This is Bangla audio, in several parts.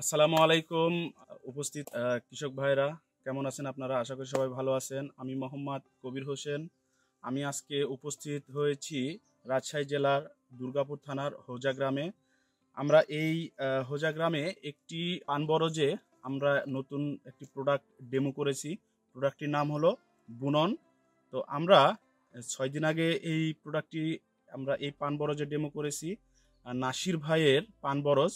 আসসালামু আলাইকুম উপস্থিত কৃষক ভাইরা, কেমন আছেন আপনারা? আশা করি সবাই ভালো আছেন। আমি মোহাম্মদ কবির হোসেন। আমি আজকে উপস্থিত হয়েছি রাজশাহী জেলার দুর্গাপুর থানার হোজা গ্রামে। আমরা এই হোজা গ্রামে একটি পানবরজে আমরা নতুন একটি প্রোডাক্ট ডেমো করেছি। প্রোডাক্টটির নাম হলো বুনন। তো আমরা 6 দিন আগে এই প্রোডাক্টটি আমরা এই পানবরজে ডেমো করেছি নাসির ভাইয়ের পানবরজ।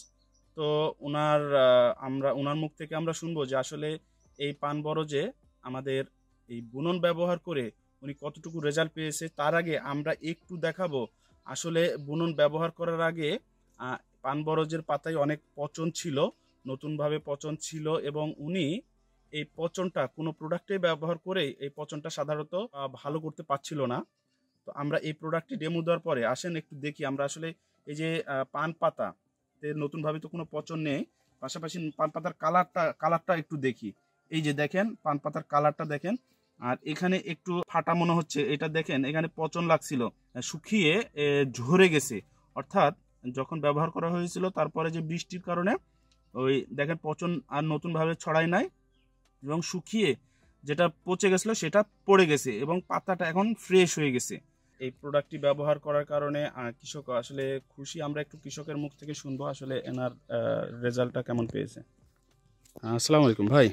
তো ওনার মুখ থেকে আমরা শুনবো যে আসলে এই পান বরজে আমাদের এই বুনন ব্যবহার করে উনি কতটুকু রেজাল্ট পেয়েছে। তার আগে আমরা একটু দেখাবো আসলে বুনন ব্যবহার করার আগে পান বরজের পাতায় অনেক পচন ছিল, নতুনভাবে পচন ছিল, এবং উনি এই পচনটা কোনো প্রোডাক্টে ব্যবহার করে এই পচনটা সাধারণত ভালো করতে পারছিল না। তো আমরা এই প্রোডাক্টটি ডেমো দেওয়ার পরে আসেন একটু দেখি আমরা আসলে এই যে পান পাতা নতুনভাবে তো কোনো পচন নেই, পাশাপাশি পান পাতার কালারটা একটু দেখি। এই যে দেখেন পান পাতার কালারটা দেখেন, আর এখানে একটু ফাটা মনে হচ্ছে, এটা দেখেন এখানে পচন লাগছিল, শুকিয়ে ঝরে গেছে। অর্থাৎ যখন ব্যবহার করা হয়েছিল তারপরে যে বৃষ্টির কারণে ওই দেখেন পচন আর নতুনভাবে ছড়ায় নাই, এবং শুকিয়ে যেটা পচে গেছিলো সেটা পড়ে গেছে এবং পাতাটা এখন ফ্রেশ হয়ে গেছে। এই প্রোডাক্টটি ব্যবহার করার কারণে কৃষক আসলে খুশি। আমরা একটু কৃষকের মুখ থেকে শুনবো আসলে এনার রেজাল্টটা কেমন পেয়েছে। আসসালামু আলাইকুম ভাই,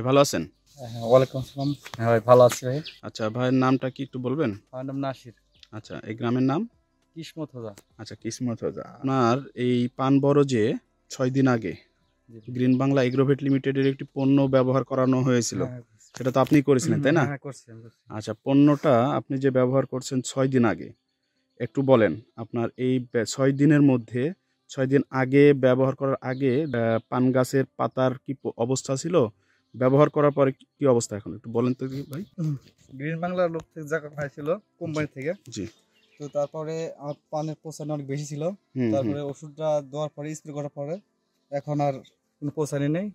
ভালো আছেন? ওয়ালাইকুম আসসালাম। হ্যাঁ ভাই, ভালো আছি ভাই। আচ্ছা, ভাইয়ের নামটা কি একটু বলবেন? আমার নাম নাসির। আচ্ছা, এই গ্রামের নাম? কিসমত হোজা। আচ্ছা, কিসমত হোজা। আপনার এই পান বরজে 6 দিন আগে গ্রিন বাংলা এগ্রোভেট লিমিটেডের একটি পণ্য ব্যবহার করানো হয়েছিল, সেটা তো আপনি করেছিলেন তাই না? আচ্ছা, পণ্যটা আপনি যে ব্যবহার করছেন 6 দিন আগে, একটু বলেন আপনার এই 6 দিনের মধ্যে 6 দিন আগে ব্যবহার করার আগে পান গাছের পাতার কি অবস্থা ছিল, ব্যবহার করার পরে কি অবস্থা এখন একটু বলেন তো ভাই। গ্রিন বাংলার লোক থেকে জায়গা খাইছিল কোম্পানি থেকে। জি। তো তারপরে আমার পানের পচানি অনেক বেশি ছিল, তারপরে ওষুধটা দেওয়ার পরে স্প্রে করার পরে এখন আর কোনো পচানি নেই,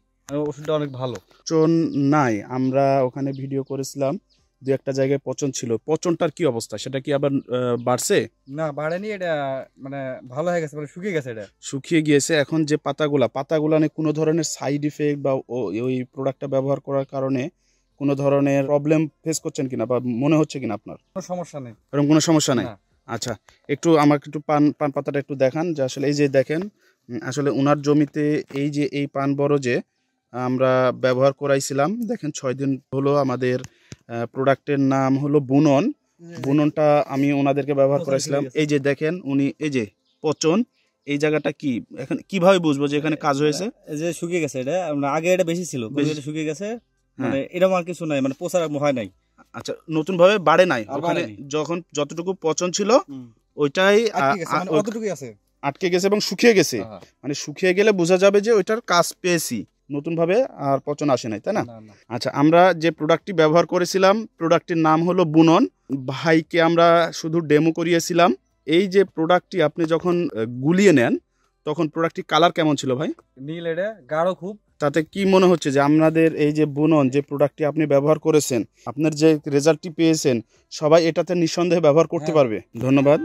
ওষুধটা অনেক ভালো। পচন নাই, আমরা ওখানে ভিডিও করেছিলাম, দু একটা জায়গায় পচন ছিল। পচনটার কি অবস্থা, সেটা কি আবার বাড়ছে? না, বাড়েনি, এটা মানে ভালো হয়ে গেছে, মানে শুকিয়ে গেছে, এটা শুকিয়ে গিয়েছে। এখন যে পাতাগুলা কোনো ধরনের সাইড ইফেক্ট বা ওই প্রোডাক্টটা ব্যবহার করার কারণে কোনো ধরনের প্রবলেম ফেস করছেন কিনা বা মনে হচ্ছে কিনা আপনার? কোনো সমস্যা নেই, এরকম কোনো সমস্যা নেই। আচ্ছা, একটু আমাকে একটু পান পাতাটা একটু দেখান যে আসলে এই যে দেখেন আসলে ওনার জমিতে এই যে এই পান বরজে আমরা ব্যবহার করাইছিলাম। দেখেন 6 দিন হলো, আমাদের প্রোডাক্টের নাম হলো বুনন। বুননটা আমি ওনাদেরকে ব্যবহার করাইছিলাম। এই যে দেখেন উনি এই যে পচন, এই জায়গাটা কি এখন কিভাবে বুঝবো যে এখানে কাজ হয়েছে? এই যে শুকিয়ে গেছে, এটা আগে এটা বেশি ছিল, এটা শুকিয়ে গেছে, মানে এরকম আর কিছু নাই, মানে পোষার হয় নাই। আচ্ছা, নতুন ভাবে বাড়ে নাই, ওখানে যখন যতটুকু পচন ছিল ওইটাই আটকে গেছে এবং শুকিয়ে গেছে। মানে শুকিয়ে গেলে বোঝা যাবে যে ওইটার কাজ পেয়েছি, নতুন ভাবে আর পচন আসে নাই, তাই না? আচ্ছা, আমরা যে প্রোডাক্টটি ব্যবহার করেছিলাম প্রোডাক্টটির নাম হলো বুনন। ভাইকে আমরা শুধু ডেমো করিয়েছিলাম। এই যে প্রোডাক্টটি আপনি যখন গুলিয়ে নেন তখন প্রোডাক্টটির কালার কেমন ছিল ভাই? নীল, এটা গাঢ় খুব। তাতে কি মনে হচ্ছে যে আপনাদের এই যে বুনন যে প্রোডাক্টটি আপনি ব্যবহার করেছেন, আপনার যে রেজাল্টটি পেয়েছেন, সবাই এটাতে নিঃসন্দেহে ব্যবহার করতে পারবে? ধন্যবাদ।